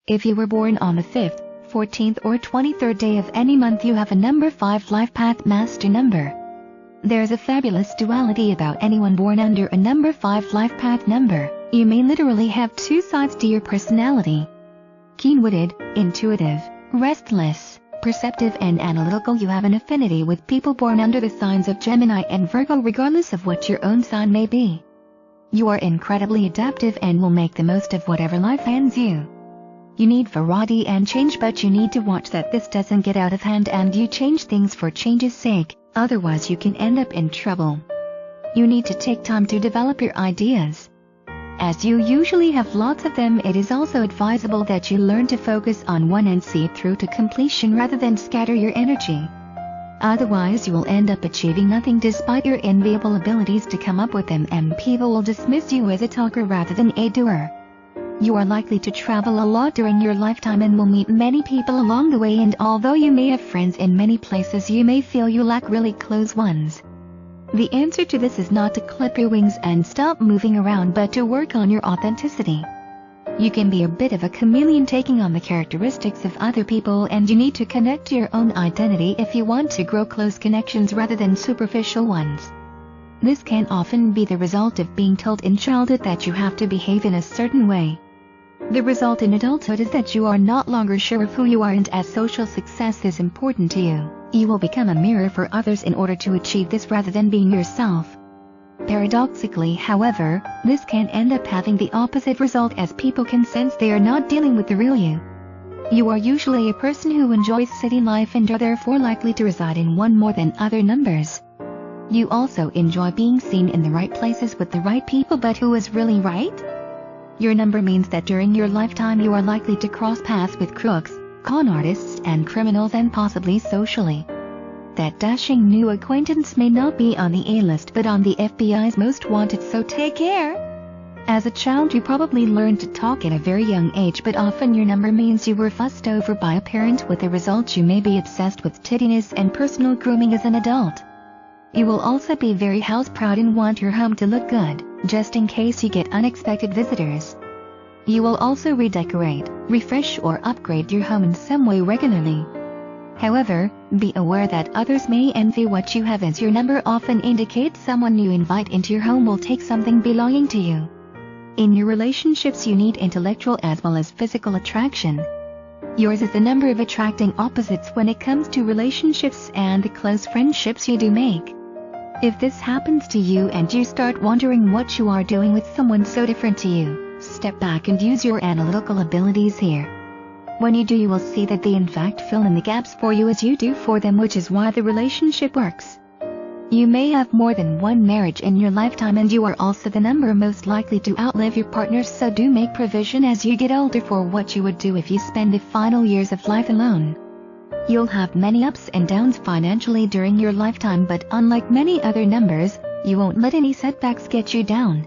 If you were born on the 5th, 14th or 23rd day of any month, you have a number 5 life path master number. There's a fabulous duality about anyone born under a number 5 life path number. You may literally have two sides to your personality. Keen-witted, intuitive, restless, perceptive and analytical. You have an affinity with people born under the signs of Gemini and Virgo regardless of what your own sign may be. You are incredibly adaptive and will make the most of whatever life hands you. You need variety and change, but you need to watch that this doesn't get out of hand and you change things for change's sake, otherwise you can end up in trouble. You need to take time to develop your ideas. As you usually have lots of them, it is also advisable that you learn to focus on one and see it through to completion rather than scatter your energy. Otherwise you will end up achieving nothing despite your enviable abilities to come up with them, and people will dismiss you as a talker rather than a doer. You are likely to travel a lot during your lifetime and will meet many people along the way, and although you may have friends in many places, you may feel you lack really close ones. The answer to this is not to clip your wings and stop moving around, but to work on your authenticity. You can be a bit of a chameleon, taking on the characteristics of other people, and you need to connect to your own identity if you want to grow close connections rather than superficial ones. This can often be the result of being told in childhood that you have to behave in a certain way. The result in adulthood is that you are not longer sure of who you are, and as social success is important to you, you will become a mirror for others in order to achieve this rather than being yourself. Paradoxically, however, this can end up having the opposite result, as people can sense they are not dealing with the real you. You are usually a person who enjoys city life and are therefore likely to reside in one more than other numbers. You also enjoy being seen in the right places with the right people, but who is really right? Your number means that during your lifetime you are likely to cross paths with crooks, con artists and criminals, and possibly socially. That dashing new acquaintance may not be on the A-list but on the FBI's most wanted, so take care. As a child you probably learned to talk at a very young age, but often your number means you were fussed over by a parent, with the result you may be obsessed with tittiness and personal grooming as an adult. You will also be very house proud and want your home to look good, just in case you get unexpected visitors. You will also redecorate, refresh or upgrade your home in some way regularly. However, be aware that others may envy what you have, as your number often indicates someone you invite into your home will take something belonging to you. In your relationships you need intellectual as well as physical attraction. Yours is the number of attracting opposites when it comes to relationships and the close friendships you do make. If this happens to you and you start wondering what you are doing with someone so different to you, step back and use your analytical abilities here. When you do, you will see that they in fact fill in the gaps for you as you do for them, which is why the relationship works. You may have more than one marriage in your lifetime, and you are also the number most likely to outlive your partner, so do make provision as you get older for what you would do if you spend the final years of life alone. You'll have many ups and downs financially during your lifetime, but unlike many other numbers, you won't let any setbacks get you down.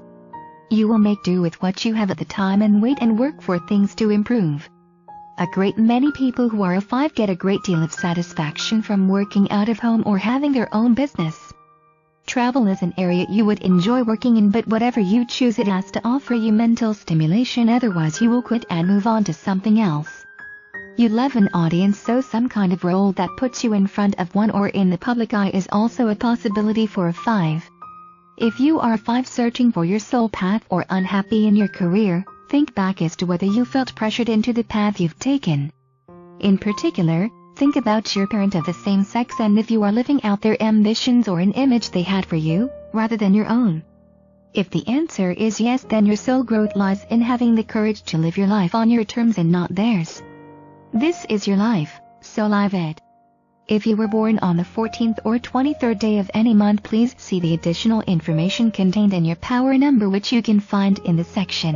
You will make do with what you have at the time and wait and work for things to improve. A great many people who are a 5 get a great deal of satisfaction from working out of home or having their own business. Travel is an area you would enjoy working in, but whatever you choose, it has to offer you mental stimulation, otherwise you will quit and move on to something else. You love an audience, so some kind of role that puts you in front of one or in the public eye is also a possibility for a 5. If you are a 5 searching for your soul path or unhappy in your career, think back as to whether you felt pressured into the path you've taken. In particular, think about your parent of the same sex and if you are living out their ambitions or an image they had for you, rather than your own. If the answer is yes, then your soul growth lies in having the courage to live your life on your terms and not theirs. This is your life, so live it. If you were born on the 14th or 23rd day of any month, please see the additional information contained in your power number, which you can find in the section